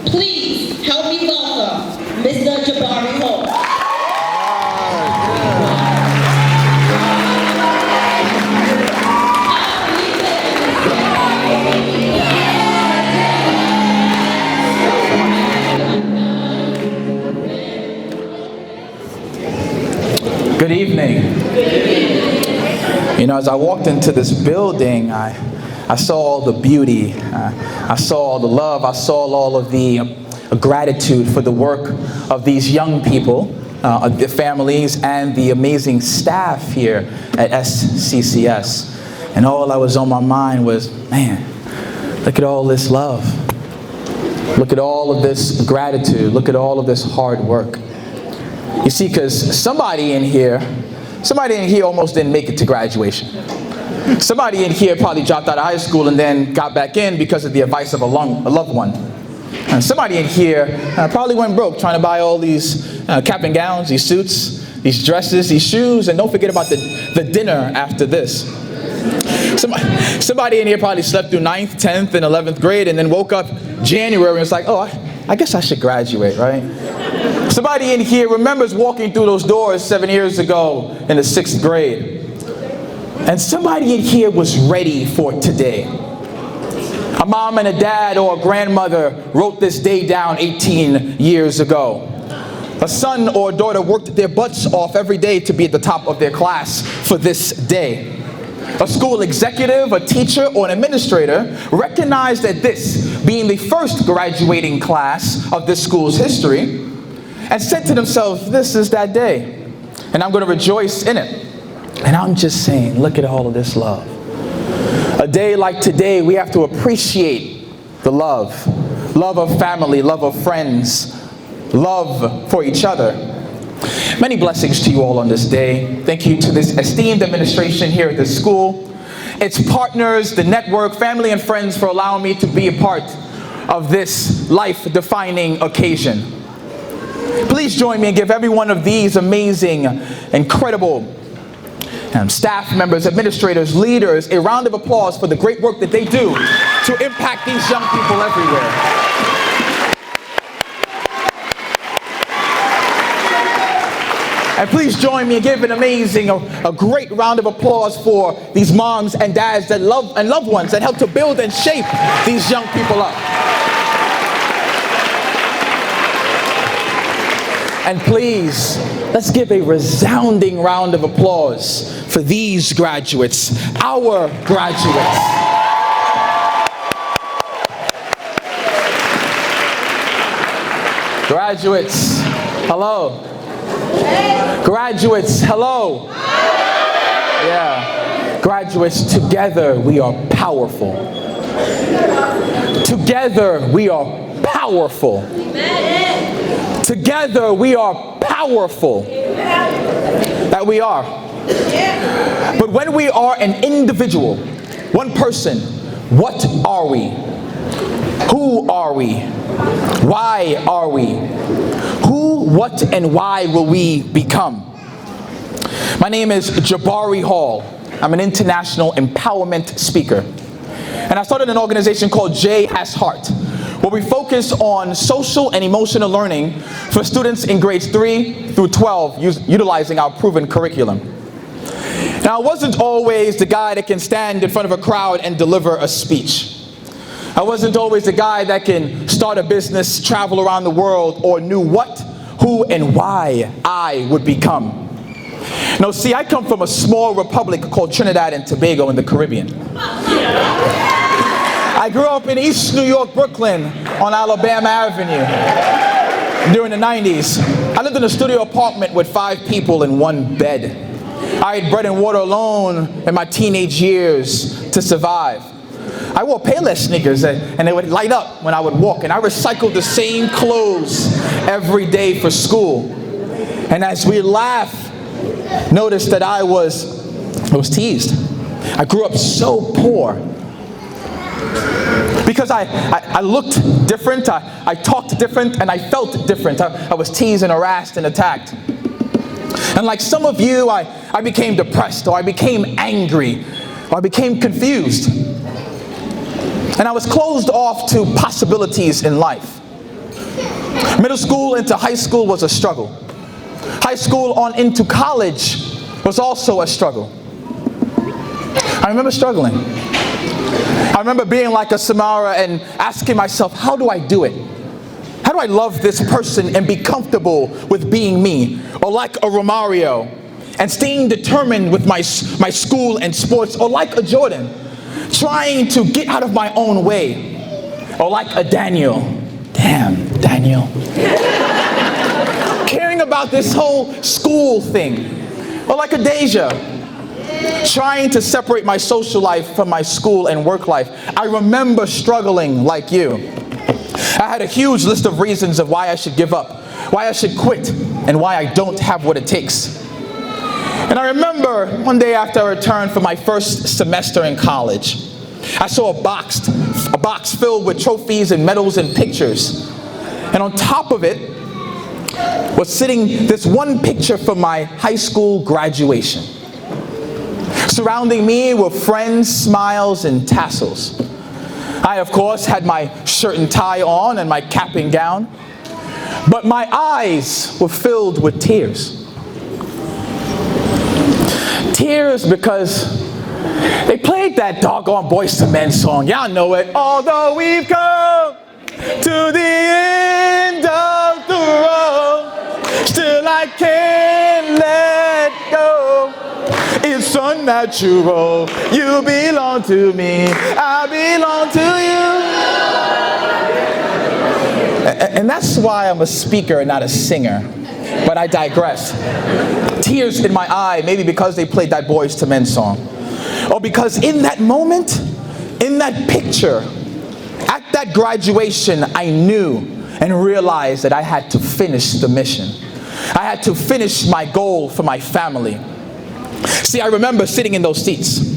Please help me welcome Mr. Jabari Hall. Good evening. You know, as I walked into this building, I saw all the beauty, I saw all the love, I saw all of the gratitude for the work of these young people, the families, and the amazing staff here at SCCS. And all that was on my mind was, man, look at all this love. Look at all of this gratitude. Look at all of this hard work. You see, because somebody in here almost didn't make it to graduation. Somebody in here probably dropped out of high school and then got back in because of the advice of a loved one. And somebody in here probably went broke trying to buy all these cap and gowns, these suits, these dresses, these shoes, and don't forget about the dinner after this. Somebody in here probably slept through 9th, 10th, and 11th grade and then woke up January and was like, oh, I guess I should graduate, right? Somebody in here remembers walking through those doors 7 years ago in the 6th grade. And somebody in here was ready for today. A mom and a dad or a grandmother wrote this day down 18 years ago. A son or a daughter worked their butts off every day to be at the top of their class for this day. A school executive, a teacher, or an administrator recognized that this, being the first graduating class of this school's history, and said to themselves, this is that day, and I'm going to rejoice in it. And I'm just saying, look at all of this love. A day like today, we have to appreciate the love of family, love of friends, love for each other. Many blessings to you all on this day. Thank you to this esteemed administration here at this school, its partners, the network, family and friends for allowing me to be a part of this life-defining occasion. Please join me and give every one of these amazing, incredible staff members, administrators, leaders a round of applause for the great work that they do to impact these young people everywhere. And please join me and give an amazing, a great round of applause for these moms and dads that love and loved ones that help to build and shape these young people up. And please, let's give a resounding round of applause for these graduates, our graduates. Graduates, hello. Graduates, hello. Yeah. Graduates, together we are powerful. Together we are powerful. Together we are powerful. That we are. But when we are an individual, one person, what are we? Who are we? Why are we? Who, what, and why will we become? My name is Jabari Hall. I'm an international empowerment speaker. And I started an organization called J Has Heart, where we focus on social and emotional learning for students in grades 3 through 12, utilizing our proven curriculum. Now, I wasn't always the guy that can stand in front of a crowd and deliver a speech. I wasn't always the guy that can start a business, travel around the world, or knew what, who, and why I would become. No, see, I come from a small republic called Trinidad and Tobago in the Caribbean. I grew up in East New York, Brooklyn, on Alabama Avenue during the 90s. I lived in a studio apartment with 5 people in one bed. I had bread and water alone in my teenage years to survive. I wore Payless sneakers and they would light up when I would walk, and I recycled the same clothes every day for school. And as we laugh, notice that I was teased. I grew up so poor because I looked different, I talked different, and I felt different. I was teased and harassed and attacked. And like some of you, I became depressed, or I became angry, or I became confused. And I was closed off to possibilities in life. Middle school into high school was a struggle. High school on into college was also a struggle. I remember struggling. I remember being like a Samara and asking myself, how do I do it? How do I love this person and be comfortable with being me? Or like a Romario and staying determined with my school and sports, or like a Jordan, trying to get out of my own way. Or like a Daniel. Damn, Daniel. Caring about this whole school thing. Or like a Deja. Trying to separate my social life from my school and work life. I remember struggling like you. I had a huge list of reasons of why I should give up, why I should quit, and why I don't have what it takes. And I remember one day after I returned from my first semester in college, I saw a box filled with trophies and medals and pictures. And on top of it was sitting this one picture from my high school graduation. Surrounding me were friends, smiles, and tassels. I, of course, had my shirt and tie on and my cap and gown, but my eyes were filled with tears. Tears because they played that doggone Boyz II Men song. Y'all know it. Although we've come to the end of the road, still I can't let go. It's unnatural. You belong to me. I belong to you. And that's why I'm a speaker and not a singer. But I digress. Tears in my eye, maybe because they played that Boyz II Men song. Or because in that moment, in that picture, at that graduation, I knew and realized that I had to finish the mission. I had to finish my goal for my family. See, I remember sitting in those seats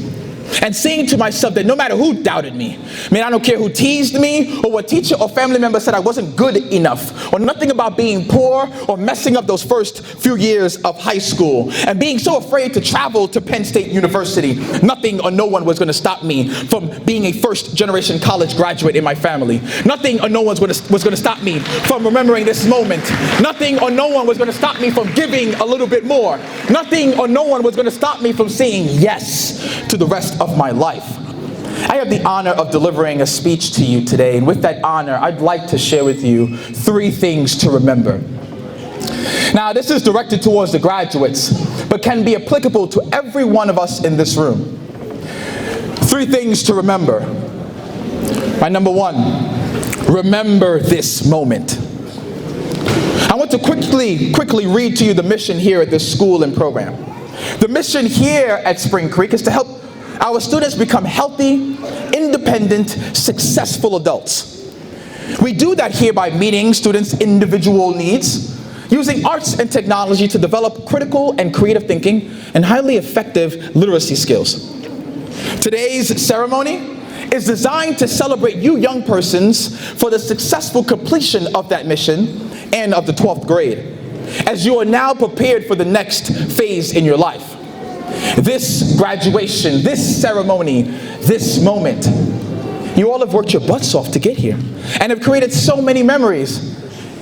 and saying to myself that no matter who doubted me, I don't care who teased me or what teacher or family member said I wasn't good enough, or nothing about being poor or messing up those first few years of high school and being so afraid to travel to Penn State University, nothing or no one was going to stop me from being a first generation college graduate in my family. Nothing or no one was going to stop me from remembering this moment. Nothing or no one was going to stop me from giving a little bit more. Nothing or no one was going to stop me from saying yes to the rest of my life. I have the honor of delivering a speech to you today, and with that honor, I'd like to share with you 3 things to remember. Now, this is directed towards the graduates, but can be applicable to every one of us in this room. 3 things to remember. My number 1, remember this moment. I want to quickly read to you the mission here at this school and program. The mission here at Spring Creek is to help our students become healthy, independent, successful adults. We do that here by meeting students' individual needs, using arts and technology to develop critical and creative thinking and highly effective literacy skills. Today's ceremony is designed to celebrate you young persons for the successful completion of that mission and of the 12th grade, as you are now prepared for the next phase in your life. This graduation, this ceremony, this moment, you all have worked your butts off to get here and have created so many memories.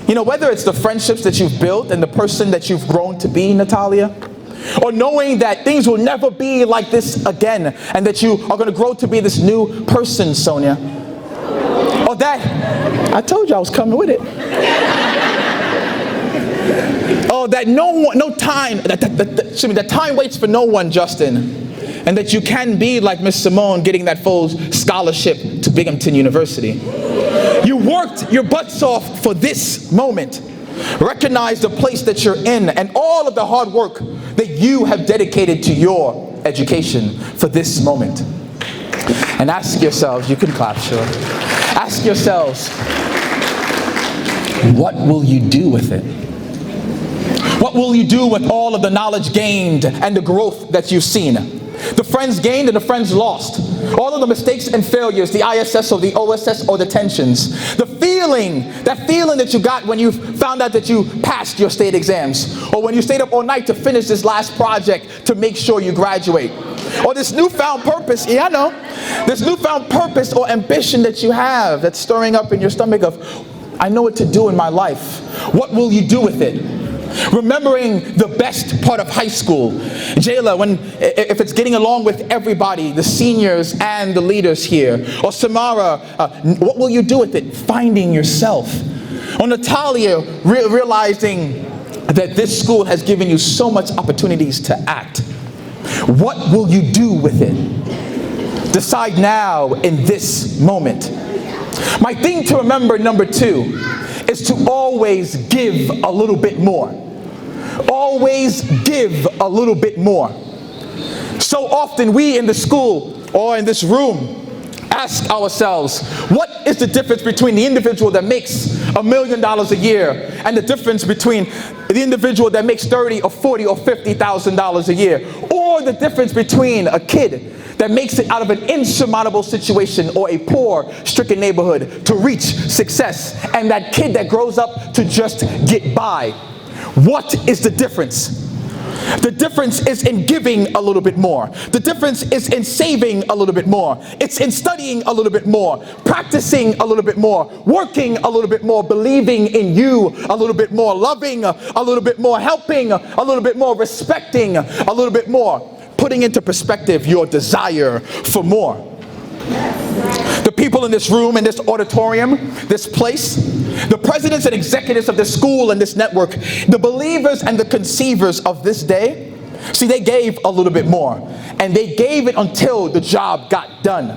You know, whether it's the friendships that you've built and the person that you've grown to be, Natalia, or knowing that things will never be like this again and that you are going to grow to be this new person, Sonia. Or that, I told you I was coming with it. Oh, that that time waits for no one, Justin. And that you can be like Miss Simone, getting that full scholarship to Binghamton University. You worked your butts off for this moment. Recognize the place that you're in and all of the hard work that you have dedicated to your education for this moment. And ask yourselves, you can clap, sure. Ask yourselves, what will you do with it? What will you do with all of the knowledge gained and the growth that you've seen? The friends gained and the friends lost. All of the mistakes and failures, the ISS or the OSS or the tensions. The feeling, that feeling that you got when you found out that you passed your state exams. Or when you stayed up all night to finish this last project to make sure you graduate. Or this newfound purpose, yeah, I know. This newfound purpose or ambition that you have that's stirring up in your stomach of, I know what to do in my life. what will you do with it? Remembering the best part of high school. Jayla, if it's getting along with everybody, the seniors and the leaders here. Or Samara, what will you do with it? Finding yourself. Or Natalia, realizing that this school has given you so much opportunities to act. What will you do with it? Decide now in this moment. My thing to remember, number 2, is to always give a little bit more. Always give a little bit more. So often we in the school or in this room ask ourselves, what is the difference between the individual that makes $1 million a year and the difference between the individual that makes $30,000 or $40,000 or $50,000 a year? Or the difference between a kid that makes it out of an insurmountable situation or a poor, stricken neighborhood to reach success, and that kid that grows up to just get by. What is the difference? The difference is in giving a little bit more. The difference is in saving a little bit more. It's in studying a little bit more, practicing a little bit more, working a little bit more, believing in you a little bit more, loving a little bit more, helping a little bit more, respecting a little bit more, putting into perspective your desire for more. The people in this room, in this auditorium, this place, the presidents and executives of this school and this network, the believers and the conceivers of this day, see, they gave a little bit more, and they gave it until the job got done.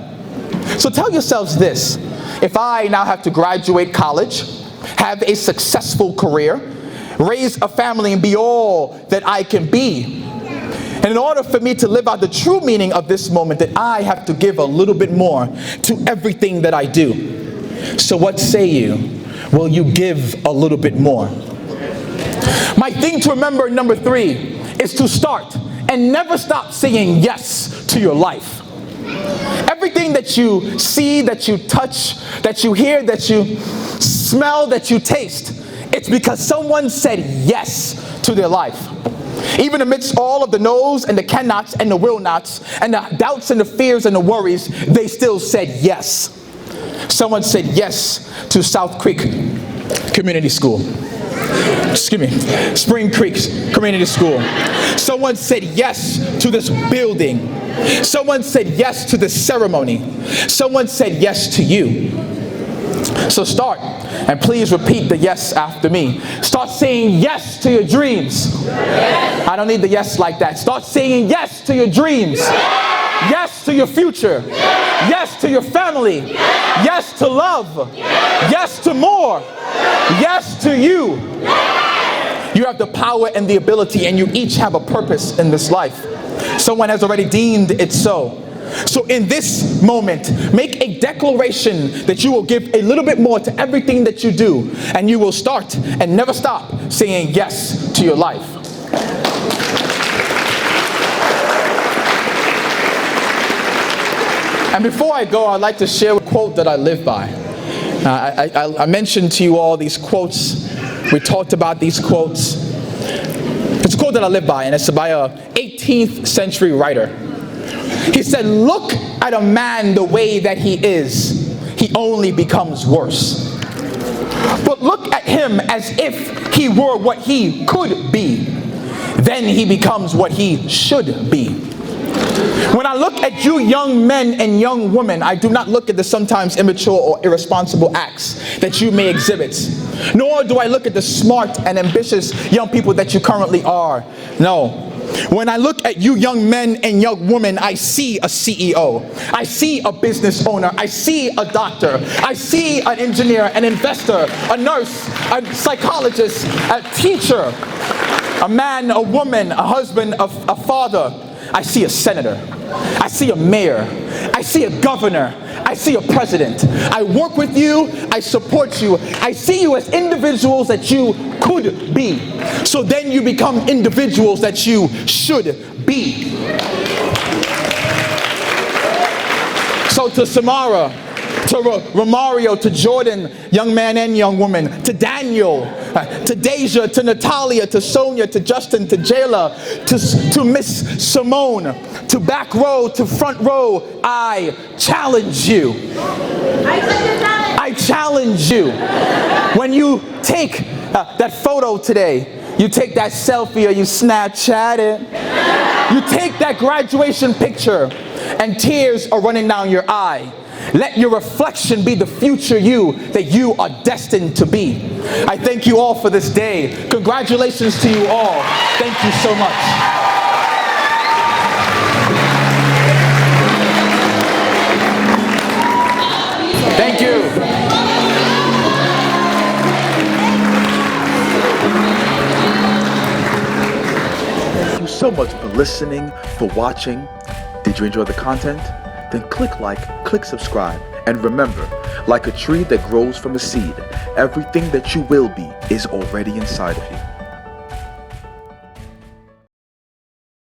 So tell yourselves this: if I now have to graduate college, have a successful career, raise a family, and be all that I can be, and in order for me to live out the true meaning of this moment, that I have to give a little bit more to everything that I do. So what say you? Will you give a little bit more? My thing to remember, number 3, is to start and never stop saying yes to your life. Everything that you see, that you touch, that you hear, that you smell, that you taste, it's because someone said yes to their life. Even amidst all of the no's and the cannots and the will nots and the doubts and the fears and the worries, they still said yes. Someone said yes to South Creek Community School. Excuse me, Spring Creek Community School. Someone said yes to this building. Someone said yes to this ceremony. Someone said yes to you. So start, and please repeat the yes after me. Start saying yes to your dreams. Yes. I don't need the yes like that. Start saying yes to your dreams. Yes, yes to your future. Yes, yes to your family. Yes, yes to love. Yes, yes to more. Yes to you. Yes. You have the power and the ability, and you each have a purpose in this life. Someone has already deemed it so. So in this moment, make a declaration that you will give a little bit more to everything that you do, and you will start and never stop saying yes to your life. And before I go, I'd like to share a quote that I live by. I mentioned to you all these quotes. We talked about these quotes. It's a quote that I live by, and it's by a 18th century writer. He said, "Look at a man the way that he is, he only becomes worse. But look at him as if he were what he could be, then he becomes what he should be." When I look at you young men and young women, I do not look at the sometimes immature or irresponsible acts that you may exhibit, nor do I look at the smart and ambitious young people that you currently are. No. When I look at you young men and young women, I see a CEO. I see a business owner. I see a doctor. I see an engineer, an investor, a nurse, a psychologist, a teacher, a man, a woman, a husband, a father. I see a senator. I see a mayor. I see a governor. I see a president. I work with you. I support you. I see you as individuals that you could be. So then you become individuals that you should be. So to Samara, to Romario, to Jordan, young man and young woman, to Daniel, to Deja, to Natalia, to Sonia, to Justin, to Jayla, to Miss Simone, to back row, to front row, I challenge you. I challenge you. When you take That photo today, you take that selfie or you Snapchat it. You take that graduation picture and tears are running down your eye. Let your reflection be the future you that you are destined to be. I thank you all for this day. Congratulations to you all. Thank you so much. Thank you. Thank you so much for listening, for watching. Did you enjoy the content? Then click like, click subscribe, and remember, like a tree that grows from a seed, everything that you will be is already inside of you.